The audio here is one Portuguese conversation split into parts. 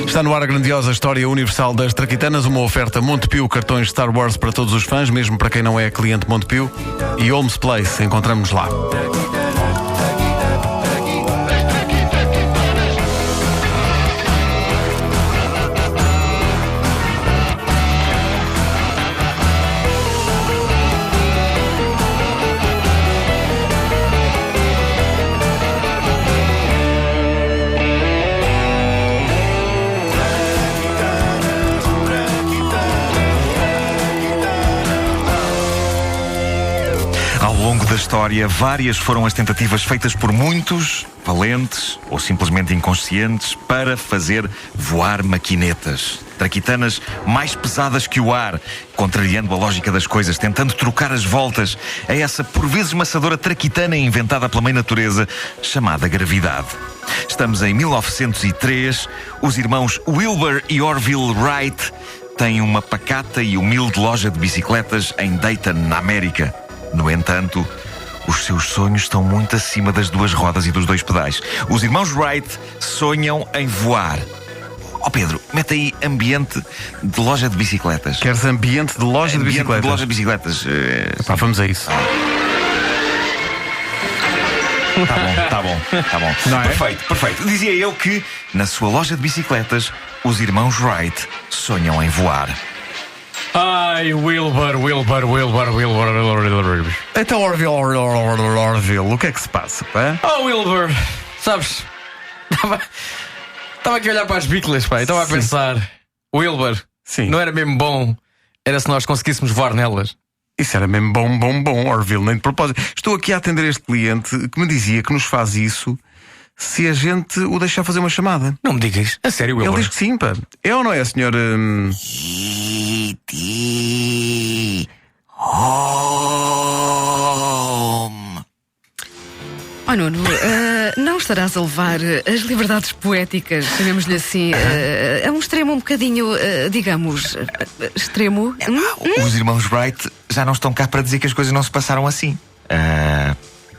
Está no ar a grandiosa história universal das traquitanas, uma oferta Montepio, cartões Star Wars para todos os fãs, mesmo para quem não é cliente Montepio, e Holmes Place, encontramos lá. Ao longo da história, várias foram as tentativas feitas por muitos, valentes ou simplesmente inconscientes, para fazer voar maquinetas. Traquitanas mais pesadas que o ar, contrariando a lógica das coisas, tentando trocar as voltas a essa por vezes maçadora traquitana inventada pela mãe natureza, chamada gravidade. Estamos em 1903, os irmãos Wilbur e Orville Wright têm uma pacata e humilde loja de bicicletas em Dayton, na América. No entanto, os seus sonhos estão muito acima das duas rodas e dos dois pedais. Os irmãos Wright sonham em voar. Pedro, mete aí ambiente de loja de bicicletas. Queres ambiente de loja de bicicletas? Ambiente de loja de bicicletas. Vamos a isso. Tá bom. Não é? Perfeito. Dizia eu que, na sua loja de bicicletas, os irmãos Wright sonham em voar. Ai, Wilbur. Então, Orville, o que é que se passa, pá? Oh, Wilbur, sabes, estava aqui a olhar para as biclas, pá, e estava a pensar, Wilbur, Sim. não era mesmo bom, era se nós conseguíssemos voar nelas. Isso era mesmo bom, Orville, nem de propósito. Estou aqui a atender este cliente que me dizia que nos faz isso se a gente o deixar fazer uma chamada. Não me digas, a sério, Wilbur? Ele diz que sim, pá. É ou não é, senhor? Home. Oh, Nuno, não estarás a levar as liberdades poéticas, chamemos-lhe assim, a um extremo um bocadinho, digamos, extremo? Os irmãos Wright já não estão cá para dizer que as coisas não se passaram assim.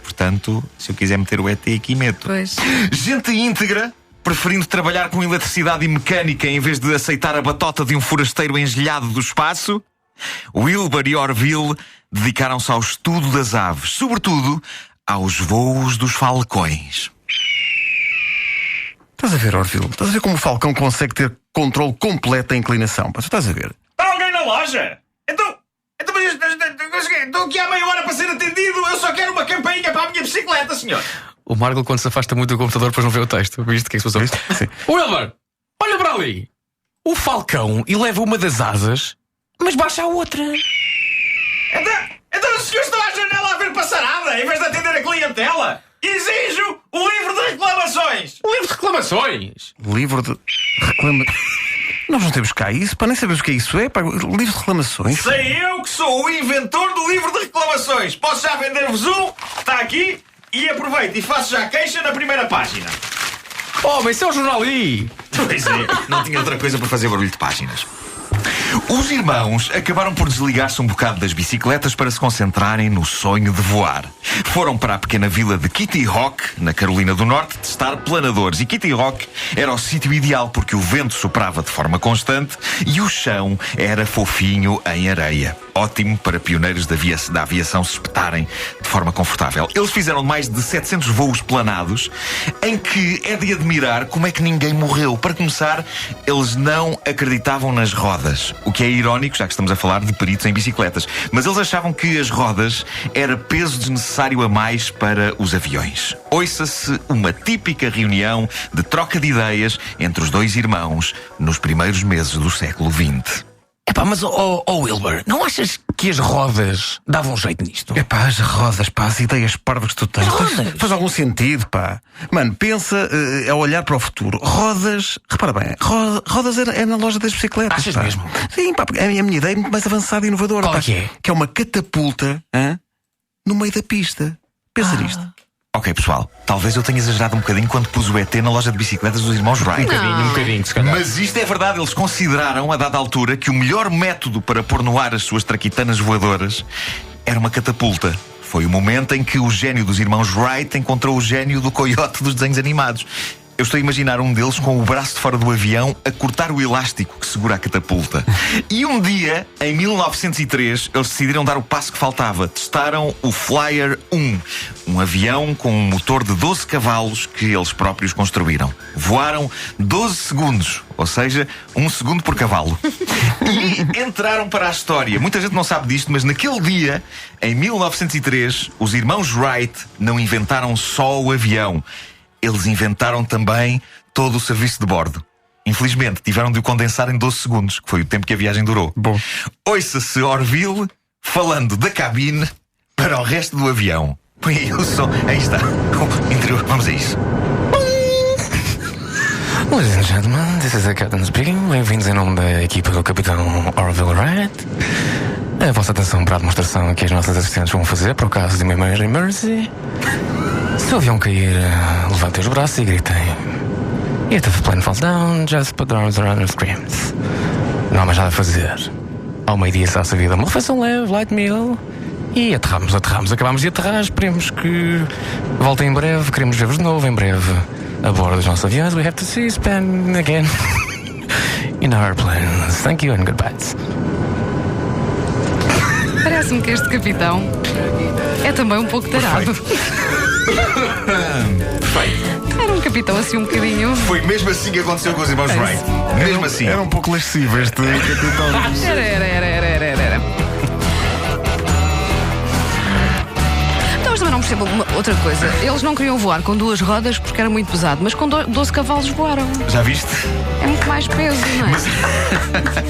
Portanto, se eu quiser meter o ET aqui, meto. Pois. Gente íntegra, preferindo trabalhar com eletricidade e mecânica em vez de aceitar a batota de um forasteiro engelhado do espaço, Wilbur e Orville dedicaram-se ao estudo das aves, sobretudo aos voos dos falcões. Estás a ver, Orville? Estás a ver como o falcão consegue ter controle completo da inclinação? Pá, tu estás a ver? Está alguém na loja? Então, estou aqui há meia hora para ser atendido. Eu só quero uma campainha para a minha bicicleta, senhor. O Marco, quando se afasta muito do computador, depois não vê o texto. Viste o que é que se passou? Sim. Wilbur, olha para ali. O falcão eleva uma das asas, mas baixa a outra. Então o senhor está à janela a ver passarada em vez de atender a clientela? Exijo o livro de reclamações. O livro de reclamações? Livro de Nós não temos cá isso, pá, nem sabemos o que é isso, pá. Livro de reclamações. Sei eu que sou o inventor do livro de reclamações. Posso já vender-vos um? Está aqui. E aproveito e faço já queixa na primeira página. Oh, mas isso é um jornal aí. Pois é, não tinha outra coisa para fazer barulho de páginas. Os irmãos acabaram por desligar-se um bocado das bicicletas para se concentrarem no sonho de voar. Foram para a pequena vila de Kitty Hawk, na Carolina do Norte, testar planadores. E Kitty Hawk era o sítio ideal porque o vento soprava de forma constante e o chão era fofinho em areia. Ótimo para pioneiros da aviação se espetarem de forma confortável. Eles fizeram mais de 700 voos planados, em que é de admirar como é que ninguém morreu. Para começar, eles não acreditavam nas rodas, o que é irónico, já que estamos a falar de peritos em bicicletas. Mas eles achavam que as rodas era peso desnecessário a mais para os aviões. Ouça-se uma típica reunião de troca de ideias entre os dois irmãos nos primeiros meses do século XX. Epá, mas Wilbur, não achas que as rodas davam jeito nisto? Epá, as rodas, pá, as ideias parvas que tu tens. Faz algum sentido, pá. Mano, pensa a olhar para o futuro. Rodas, repara bem, rodas é na loja das bicicletas. Achas pá. mesmo? Sim, pá, porque a minha ideia é muito mais avançada e inovadora. Qual pá, que é? Que é uma catapulta no meio da pista. Pensa nisto. Ok, pessoal, talvez eu tenha exagerado um bocadinho quando pus o ET na loja de bicicletas dos irmãos Wright. Um bocadinho, se calhar. Mas isto é verdade, eles consideraram, a dada altura, que o melhor método para pôr no ar as suas traquitanas voadoras era uma catapulta. Foi o momento em que o gênio dos irmãos Wright encontrou o gênio do coiote dos desenhos animados. Eu estou a imaginar um deles com o braço de fora do avião a cortar o elástico que segura a catapulta. E um dia, em 1903, eles decidiram dar o passo que faltava. Testaram o Flyer 1, um avião com um motor de 12 cavalos que eles próprios construíram. Voaram 12 segundos, ou seja, 1 segundo por cavalo. E entraram para a história. Muita gente não sabe disto, mas naquele dia, em 1903, os irmãos Wright não inventaram só o avião. Eles inventaram também todo o serviço de bordo. Infelizmente, tiveram de o condensar em 12 segundos, que foi o tempo que a viagem durou. Bom. Ouça-se Orville falando da cabine para o resto do avião. Põe aí o som. Aí está. O interior. Vamos a isso. Ladies and gentlemen, this is the captain speaking. Bem-vindos em nome da equipa do Capitão Orville Wright. A vossa atenção para a demonstração que as nossas assistentes vão fazer para o caso de uma emergency. Se o avião cair, levantem os braços e gritem. If the plane falls down, just put the arms around your screams. Não há mais nada a fazer. Ao meio-dia está-se a vida uma refeição leve, light meal. E aterramos. Acabamos de aterrar. Esperemos que voltem em breve. Queremos ver-vos de novo em breve a bordo dos nossos aviões. We have to see Spain again in our planes. Thank you and goodbye. Parece-me que este capitão é também um pouco tarado. Perfeito. Era um capitão assim um bocadinho. Foi mesmo assim que aconteceu com os irmãos Wright. Mesmo assim. Era um pouco lascivo este capitão. Era. Então, mas também não percebo outra coisa. Eles não queriam voar com 2 rodas porque era muito pesado, mas com 12 cavalos voaram. Já viste? É muito mais peso, não é?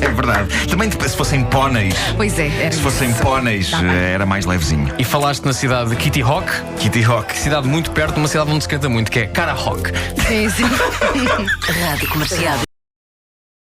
É verdade. Também se fossem póneis. Pois é, era. Se fossem póneis, era mais levezinho. E falaste na cidade de Kitty Hawk, Kitty Hawk. cidade muito perto de uma cidade onde se canta muito, que é Cara Hawk. Sim. Rádio Comercial.